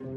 Hello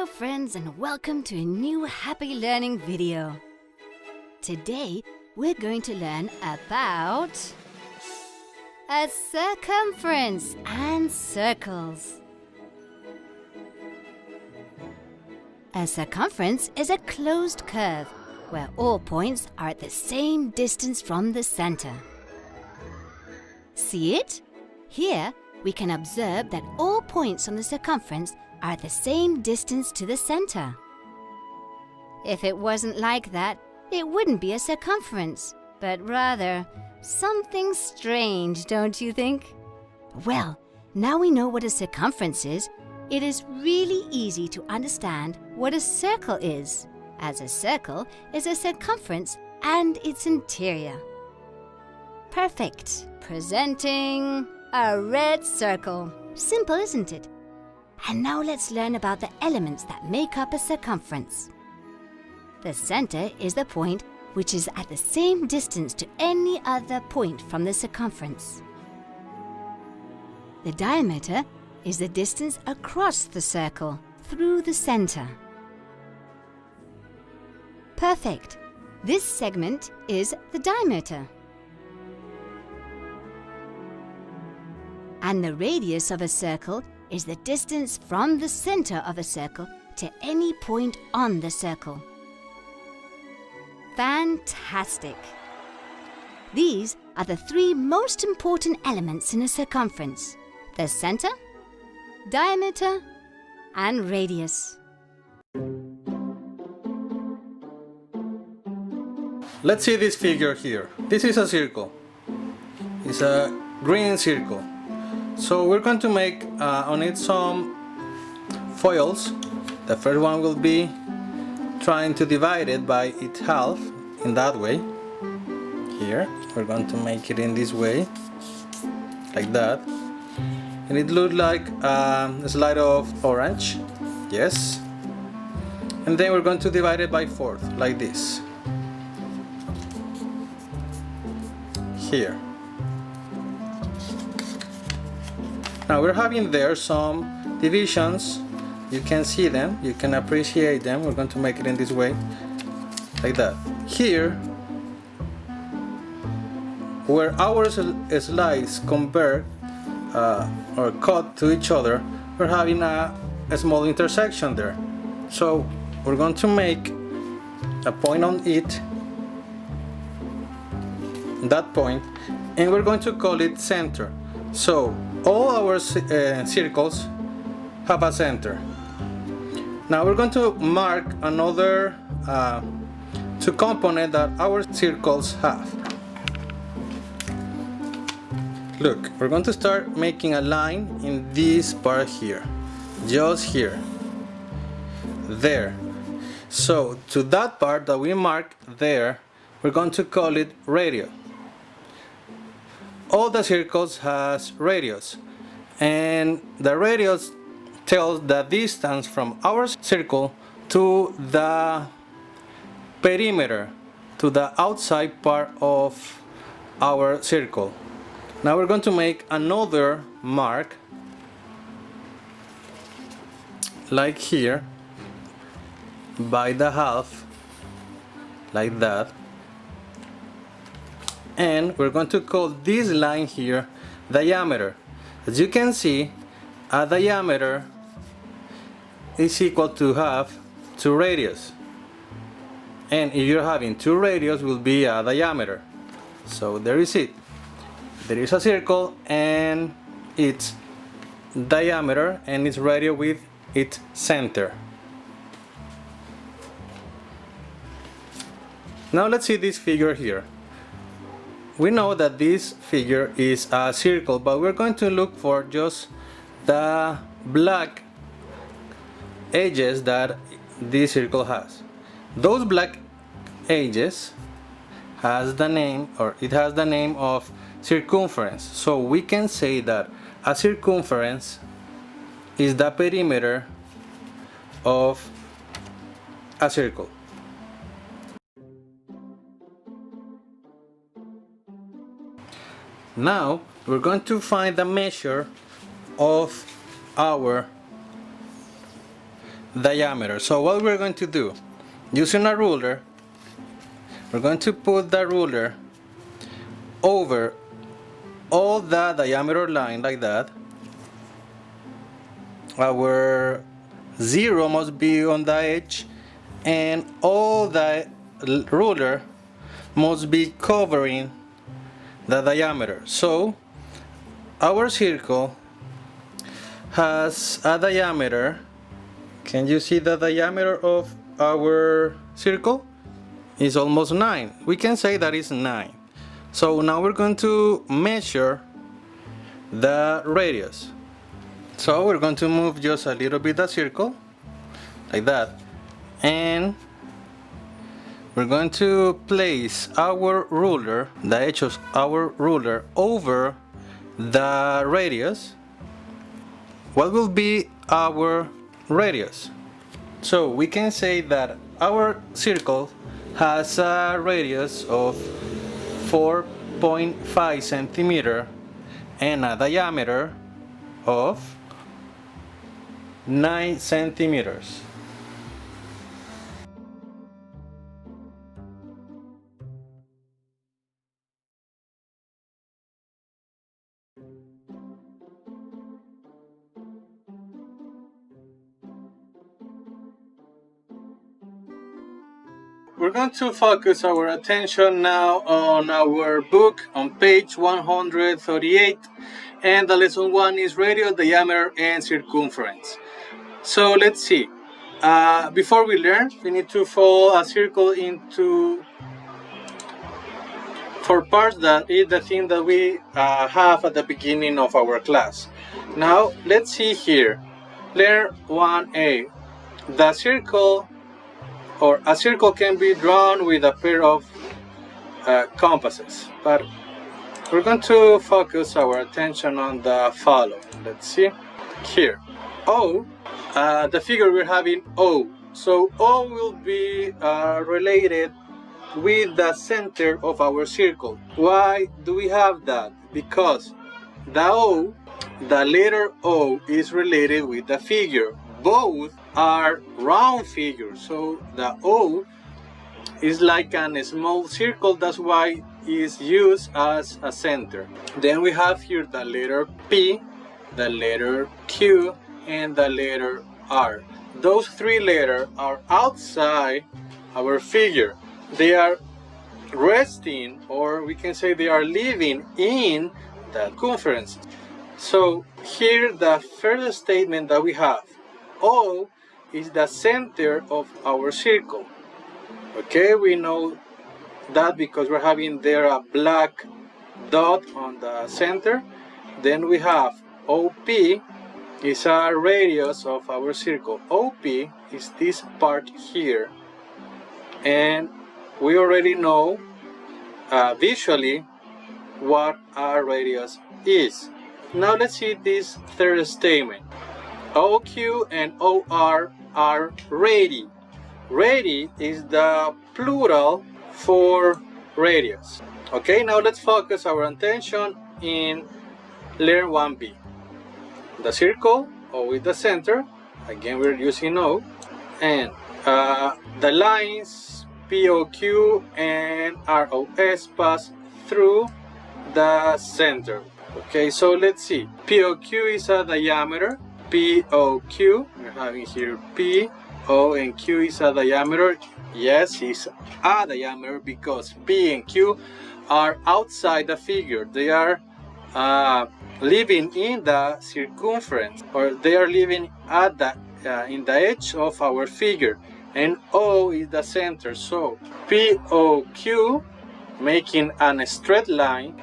friends, and welcome to a new happy learning video. Today we're going to learn about a circumference and circles. A circumference is a closed curve where all points are at the same distance from the center. See it? Here we can observe that all points on the circumference are at the same distance to the center. If it wasn't like that, it wouldn't be a circumference, but rather something strange, don't you think? Well, now we know what a circumference is, it is really easy to understand what a circle is, as a circle is a circumference and its interior. Perfect! Presenting a red circle. Simple, isn't it? And now let's learn about the elements that make up a circumference. The center is the point which is at the same distance to any other point from the circumference. The diameter is the distance across the circle through the center. Perfect! This segment is the diameter. And the radius of a circle is the distance from the center of a circle to any point on the circle. Fantastic! These are the three most important elements in a circumference: the center, diameter, and radius. Let's see this figure here. This is a circle. It's a green circle. So we're going to make on it some foils. The first one will be trying to divide it by its half in that way. Here we're going to make it in this way, like that, and it looks like a slide of orange. Yes. And then we're going to divide it by fourth, like this. Here. Now we're having there some divisions. You can see them, you can appreciate them. We're going to make it in this way, like that. Here, where our slides compare or cut to each other, we're having a small intersection there. So we're going to make a point on it, that point, and we're going to call it center. So all our circles have a center. Now we're going to mark another two components that our circles have. Look, we're going to start making a line in this part here, just here, there. So to that part that we mark there, we're going to call it radius. All the circles has radius, and the radius tells the distance from our circle to the perimeter, to the outside part of our circle. Now we're going to make another mark, like here, by the half, like that. And we're going to call this line here diameter. As you can see, a diameter is equal to half to radius. And if you're having two radius, will be a diameter. So there is it. There is a circle and its diameter and its radius with its center. Now let's see this figure here. We know that this figure is a circle, but we're going to look for just the black edges that this circle has. Those black edges has the name, or it has the name of circumference. So we can say that a circumference is the perimeter of a circle. Now we're going to find the measure of our diameter. So what we're going to do, using a ruler, we're going to put the ruler over all the diameter line like that. Our 0 must be on the edge, and all the ruler must be covering the diameter. So our circle has a diameter. Can you see the diameter of our circle? It's almost 9. We can say that is 9. So now we're going to measure the radius. So we're going to move just a little bit the circle like that, and we're going to place our ruler, the edge of our ruler, over the radius. What will be our radius? So we can say that our circle has a radius of 4.5 centimeter and a diameter of 9 centimeters. We're going to focus our attention now on our book on page 138, and the lesson 1 is radius, diameter, and circumference. So let's see. Before we learn, we need to fold a circle into 4 parts. That is the thing that we have at the beginning of our class. Now let's see here. Learn 1A. The circle, or a circle, can be drawn with a pair of compasses, but we're going to focus our attention on the following. Let's see here. O, the figure we're having O. So O will be related with the center of our circle. Why do we have that? Because the letter O is related with the figure. Both are round figures, so the O is like a small circle. That's why it's used as a center. Then we have here the letter P, the letter Q, and the letter R. Those 3 letters are outside our figure. They are resting, or we can say they are living in the circumference. So here the first statement that we have, O is the center of our circle. Okay, we know that because we're having there a black dot on the center. Then we have OP is a radius of our circle. OP is this part here, and we already know visually what our radius is. Now let's see this third statement. OQ and OR are radi. Radi is the plural for radius. Okay, now let's focus our attention in learn 1B. The circle, O is the center. Again, we're using O. And the lines POQ and ROS pass through the center. Okay, so let's see. POQ is a diameter. POQ, we're having here P, O, and Q is a diameter. Yes, it's a diameter because P and Q are outside the figure. They are living in the circumference, or they are living at the in the edge of our figure, and O is the center. So POQ, making a straight line,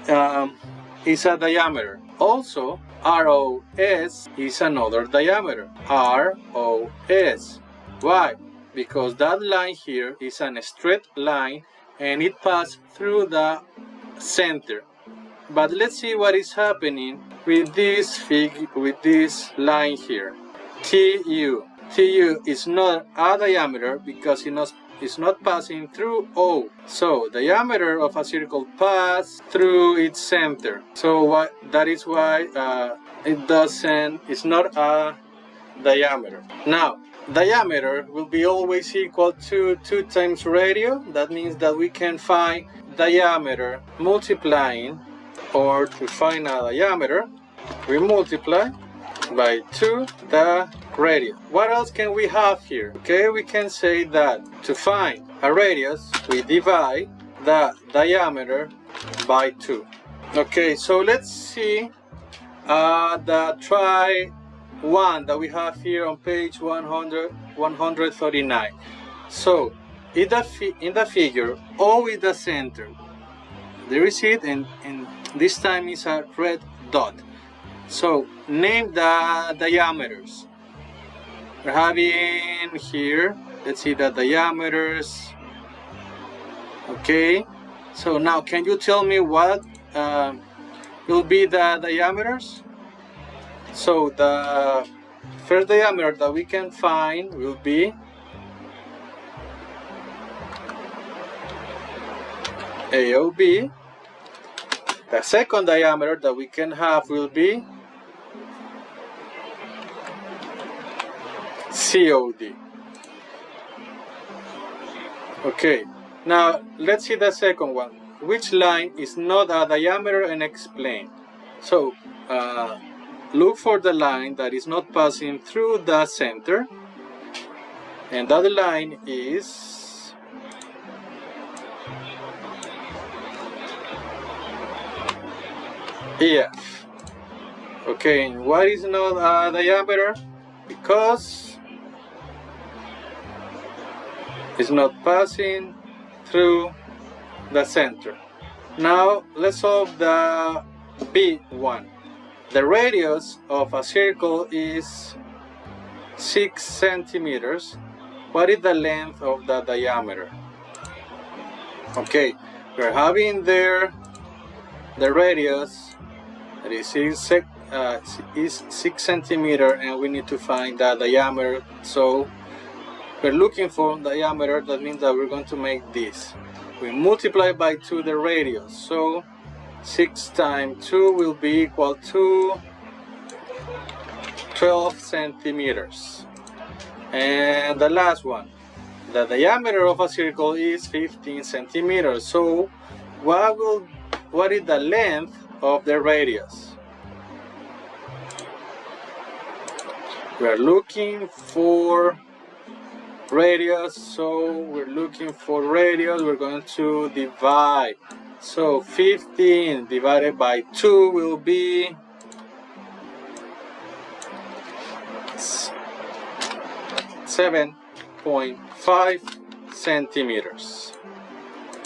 is a diameter. Also, ROS is another diameter. ROS. Why? Because that line here is a straight line and it passes through the center. But let's see what is happening with this line here. TU. TU is not a diameter because is not passing through O. So diameter of a circle pass through its center. So that is why it's not a diameter. Now, diameter will be always equal to 2 times radio. That means that we can find diameter multiplying, or to find a diameter, we multiply by 2 the radius. What else can we have here? Okay, we can say that to find a radius, we divide the diameter by 2. Okay, so let's see the try one that we have here on page 139. So in the figure, O is the center. There is it, and this time is a red dot. So name the diameters. We're having here, let's see the diameters. Okay, so now can you tell me what will be the diameters? So the first diameter that we can find will be AOB. The second diameter that we can have will be COD. Okay, now let's see the second one. Which line is not a diameter, and explain. So look for the line that is not passing through the center, and that line is EF. Okay, and why is not a diameter? Because it's not passing through the center. Now let's solve the B one. The radius of a circle is 6 centimeters. What is the length of the diameter? Okay, we're having there the radius that is 6 centimeters, and we need to find the diameter. So we're looking for diameter. That means that we're going to make this. We multiply by 2 the radius. So 6 times 2 will be equal to 12 centimeters. And the last one, the diameter of a circle is 15 centimeters. So what is the length of the radius? We are looking for radius, so we're looking for radius. We're going to divide. So 15 divided by 2 will be 7.5 centimeters.